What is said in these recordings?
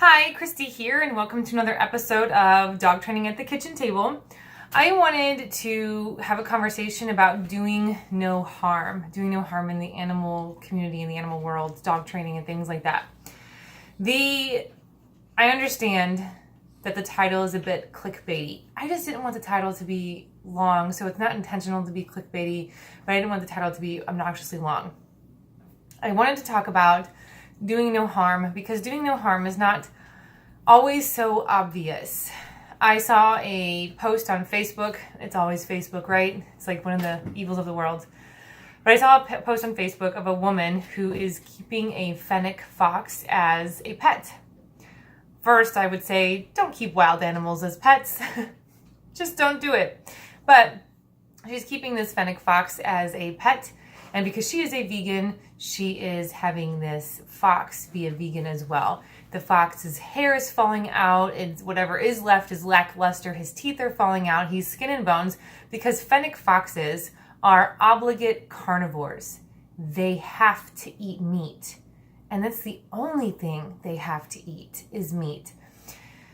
Hi, Christy here, and welcome to another episode of Dog Training at the Kitchen Table. I wanted to have a conversation about doing no harm in the animal community, in the animal world, dog training and things like that. I understand that the title is a bit clickbaity. I just didn't want the title to be long, so it's not intentional to be clickbaity, but I didn't want the title to be obnoxiously long. I wanted to talk about doing no harm because doing no harm is not always so obvious. I saw a post on Facebook. It's always Facebook, right? It's like one of the evils of the world. But I saw a post on Facebook of a woman who is keeping a fennec fox as a pet. First, I would say, don't keep wild animals as pets. Just don't do it. But she's keeping this fennec fox as a pet. And because she is a vegan, she is having this fox be a vegan as well. The fox's hair is falling out. Whatever is left is lackluster. His teeth are falling out. He's skin and bones because fennec foxes are obligate carnivores. They have to eat meat. And that's the only thing they have to eat is meat.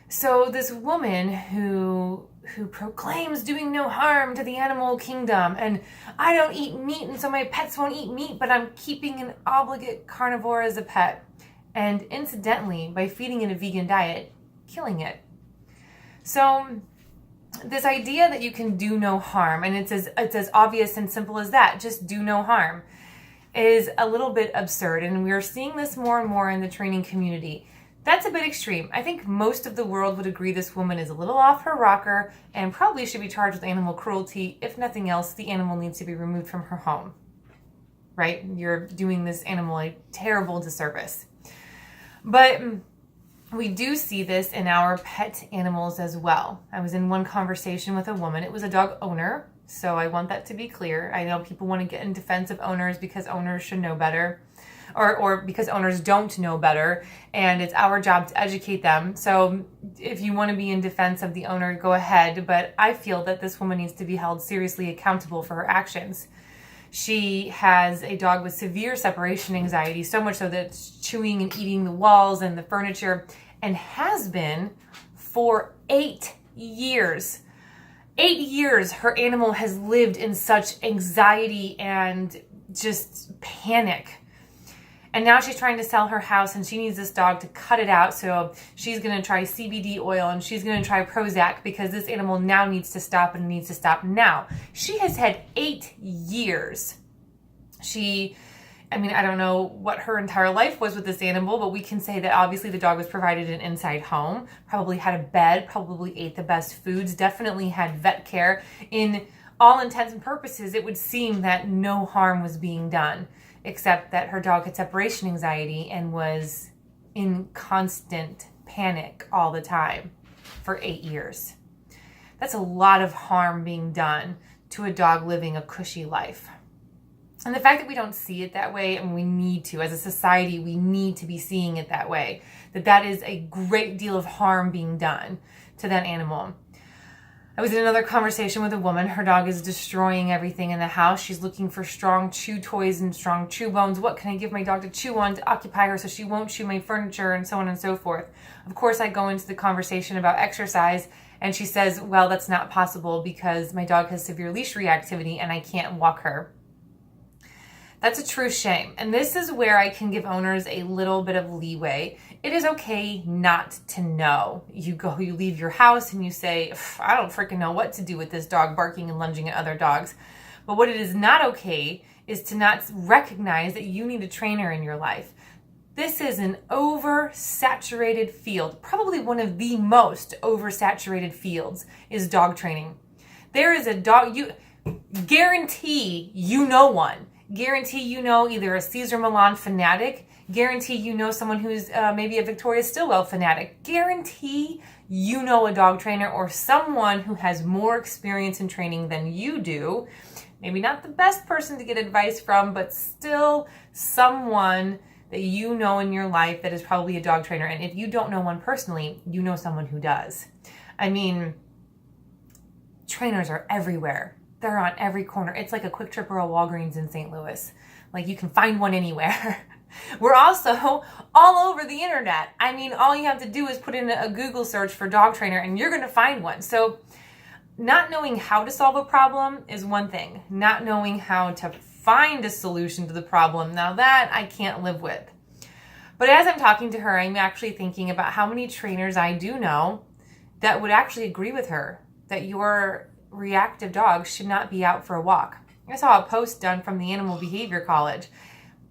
So this woman who proclaims doing no harm to the animal kingdom, and I don't eat meat and so my pets won't eat meat, but I'm keeping an obligate carnivore as a pet. And incidentally, by feeding it a vegan diet, killing it. So this idea that you can do no harm, and it's as obvious and simple as that, just do no harm, is a little bit absurd. And we're seeing this more and more in the training community. That's a bit extreme. I think most of the world would agree this woman is a little off her rocker and probably should be charged with animal cruelty. If nothing else, the animal needs to be removed from her home, right? You're doing this animal a terrible disservice. But we do see this in our pet animals as well. I was in one conversation with a woman. It was a dog owner, so I want that to be clear. I know people want to get in defense of owners because owners should know better. Or because owners don't know better, and it's our job to educate them. So if you want to be in defense of the owner, go ahead. But I feel that this woman needs to be held seriously accountable for her actions. She has a dog with severe separation anxiety, so much so that it's chewing and eating the walls and the furniture, and has been for 8 years. 8 years her animal has lived in such anxiety and just panic. And now she's trying to sell her house and she needs this dog to cut it out. So she's going to try CBD oil and she's going to try Prozac because this animal now needs to stop and needs to stop now. She has had 8 years. I don't know what her entire life was with this animal, but we can say that obviously the dog was provided an inside home, probably had a bed, probably ate the best foods, definitely had vet care. In all intents and purposes, it would seem that no harm was being done, except that her dog had separation anxiety and was in constant panic all the time for 8 years. That's a lot of harm being done to a dog living a cushy life. And the fact that we don't see it that way, and we need to, as a society, we need to be seeing it that way, that is a great deal of harm being done to that animal. I was in another conversation with a woman. Her dog is destroying everything in the house. She's looking for strong chew toys and strong chew bones. What can I give my dog to chew on to occupy her so she won't chew my furniture, and so on and so forth. Of course, I go into the conversation about exercise, and she says, well, that's not possible because my dog has severe leash reactivity and I can't walk her. That's a true shame. And this is where I can give owners a little bit of leeway. It is okay not to know. You leave your house and you say, I don't freaking know what to do with this dog barking and lunging at other dogs. But what it is not okay is to not recognize that you need a trainer in your life. This is an oversaturated field. Probably one of the most oversaturated fields is dog training. There is a dog, guarantee you know one. Guarantee you know either a Cesar Millan fanatic, guarantee you know someone who's maybe a Victoria Stilwell fanatic, guarantee you know a dog trainer or someone who has more experience in training than you do. Maybe not the best person to get advice from, but still someone that you know in your life that is probably a dog trainer. And if you don't know one personally, you know someone who does. I mean, trainers are everywhere. They're on every corner. It's like a Quick Trip or a Walgreens in St. Louis. Like you can find one anywhere. We're also all over the internet. I mean, all you have to do is put in a Google search for dog trainer and you're going to find one. So not knowing how to solve a problem is one thing. Not knowing how to find a solution to the problem, now that I can't live with. But as I'm talking to her, I'm actually thinking about how many trainers I do know that would actually agree with her that your reactive dog should not be out for a walk. I saw a post done from the Animal Behavior College,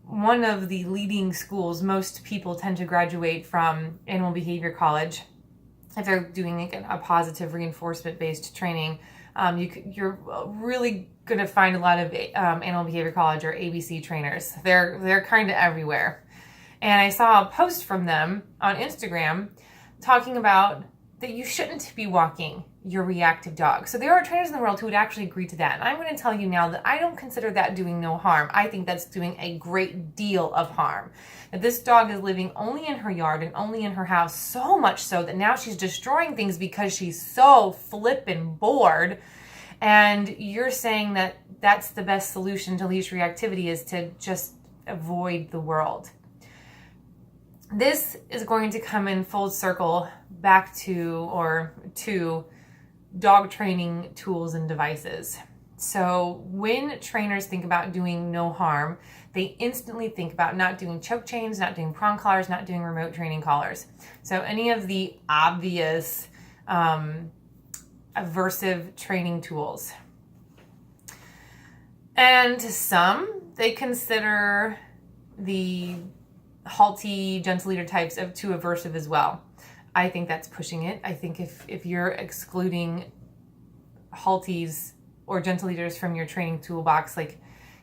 one of the leading schools. Most people tend to graduate from Animal Behavior College if they're doing a positive reinforcement-based training. You're really going to find a lot of Animal Behavior College or ABC trainers. They're kind of everywhere. And I saw a post from them on Instagram talking about that you shouldn't be walking your reactive dog. So there are trainers in the world who would actually agree to that. And I'm going to tell you now that I don't consider that doing no harm. I think that's doing a great deal of harm. That this dog is living only in her yard and only in her house, so much so that now she's destroying things because she's so flippin' bored. And you're saying that that's the best solution to leash reactivity is to just avoid the world. This is going to come in full circle back to dog training tools and devices. So when trainers think about doing no harm, they instantly think about not doing choke chains, not doing prong collars, not doing remote training collars. So any of the obvious aversive training tools. And some, they consider the halty, gentle leader types of too aversive as well. I think that's pushing it. I think if you're excluding halties or gentle leaders from your training toolbox, like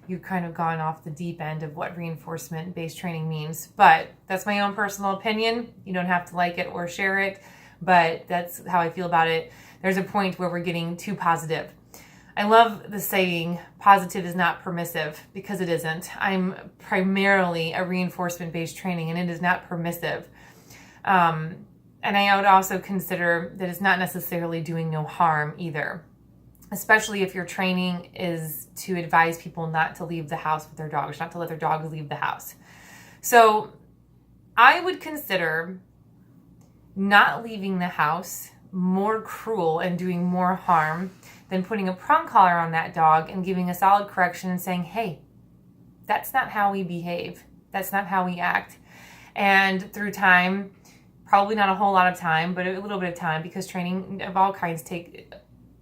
you've kind of gone off the deep end of what reinforcement-based training means. But that's my own personal opinion. You don't have to like it or share it, but that's how I feel about it. There's a point where we're getting too positive. I love the saying, positive is not permissive, because it isn't. I'm primarily a reinforcement-based training, and it is not permissive. And I would also consider that it's not necessarily doing no harm either, especially if your training is to advise people not to leave the house with their dogs, not to let their dogs leave the house. So I would consider not leaving the house more cruel and doing more harm than putting a prong collar on that dog and giving a solid correction and saying, hey, that's not how we behave. That's not how we act. And through time, probably not a whole lot of time, but a little bit of time, because training of all kinds it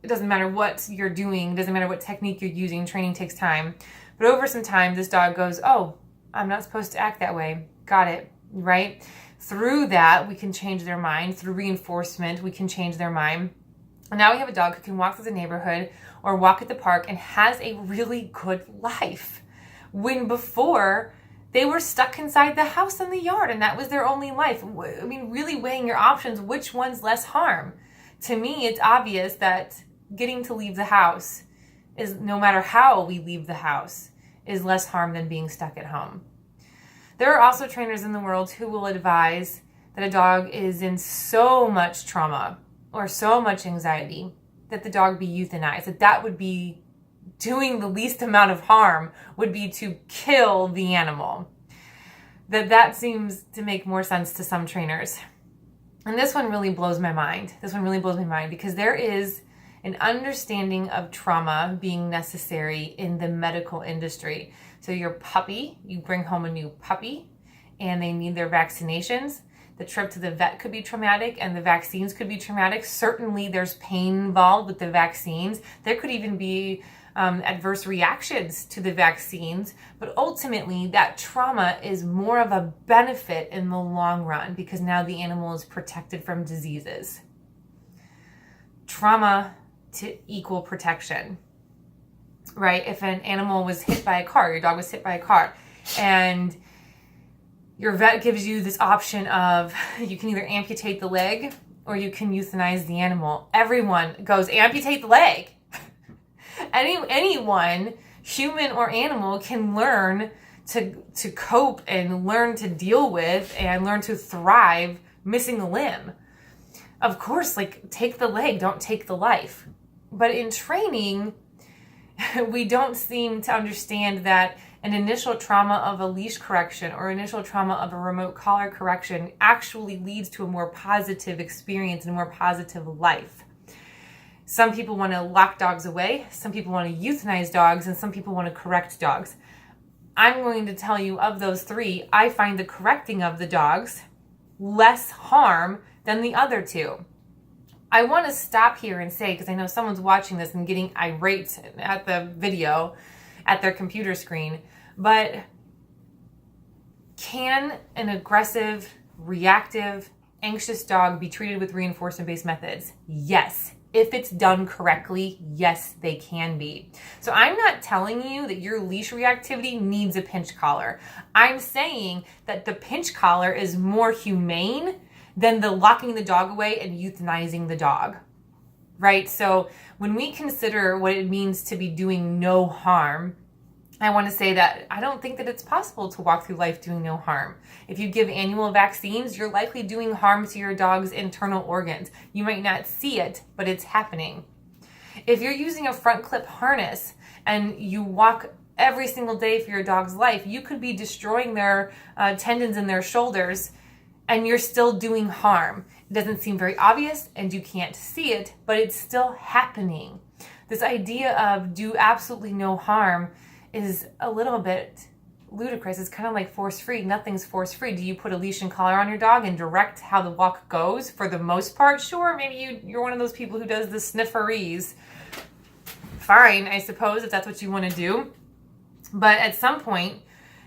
doesn't matter what you're doing, it doesn't matter what technique you're using, training takes time. But over some time, this dog goes, oh, I'm not supposed to act that way. Got it, right? Through that, we can change their mind. Through reinforcement, we can change their mind. And now we have a dog who can walk through the neighborhood or walk at the park and has a really good life. When before, they were stuck inside the house and the yard, and that was their only life. I mean, really weighing your options, which one's less harm? To me, it's obvious that getting to leave the house is, no matter how we leave the house, is less harm than being stuck at home. There are also trainers in the world who will advise that a dog is in so much trauma or so much anxiety that the dog be euthanized, that would be doing the least amount of harm, would be to kill the animal. That seems to make more sense to some trainers. And this one really blows my mind. Because there is an understanding of trauma being necessary in the medical industry. So your puppy, you bring home a new puppy and they need their vaccinations. The trip to the vet could be traumatic and the vaccines could be traumatic. Certainly there's pain involved with the vaccines. There could even be adverse reactions to the vaccines, but ultimately that trauma is more of a benefit in the long run because now the animal is protected from diseases. Trauma to equal protection, right? If an animal was hit by a car, your dog was hit by a car, and your vet gives you this option of you can either amputate the leg or you can euthanize the animal. Everyone goes, amputate the leg. Anyone, human or animal, can learn to cope and learn to deal with and learn to thrive missing a limb. Of course, like, take the leg, don't take the life. But in training, we don't seem to understand that an initial trauma of a leash correction or initial trauma of a remote collar correction actually leads to a more positive experience and a more positive life. Some people want to lock dogs away, some people want to euthanize dogs, and some people want to correct dogs. I'm going to tell you, of those three, I find the correcting of the dogs less harm than the other two. I want to stop here and say, because I know someone's watching this and getting irate at the video, at their computer screen, but can an aggressive, reactive, anxious dog be treated with reinforcement-based methods? Yes. If it's done correctly, yes, they can be. So I'm not telling you that your leash reactivity needs a pinch collar. I'm saying that the pinch collar is more humane than the locking the dog away and euthanizing the dog, right? So when we consider what it means to be doing no harm, I want to say that I don't think that it's possible to walk through life doing no harm. If you give annual vaccines, you're likely doing harm to your dog's internal organs. You might not see it, but it's happening. If you're using a front clip harness and you walk every single day for your dog's life, you could be destroying their tendons in their shoulders, and you're still doing harm. It doesn't seem very obvious and you can't see it, but it's still happening. This idea of do absolutely no harm is a little bit ludicrous. It's kind of like force-free. Nothing's force-free. Do you put a leash and collar on your dog and direct how the walk goes? For the most part, sure. Maybe you're one of those people who does the snifferese. Fine, I suppose, if that's what you want to do. But at some point,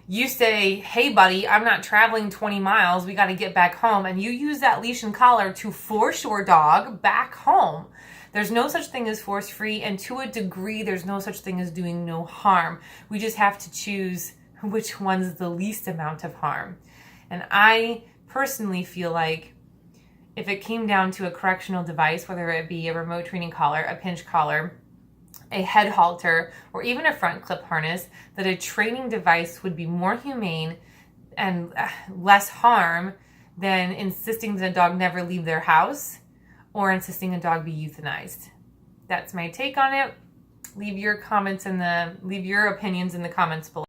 you say, hey, buddy, I'm not traveling 20 miles. We got to get back home. And you use that leash and collar to force your dog back home. There's no such thing as force-free. And to a degree, there's no such thing as doing no harm. We just have to choose which one's the least amount of harm. And I personally feel like if it came down to a correctional device, whether it be a remote training collar, a pinch collar, a head halter, or even a front clip harness, that a training device would be more humane and less harm than insisting that a dog never leave their house or insisting a dog be euthanized. That's my take on it. Leave your opinions in the comments below.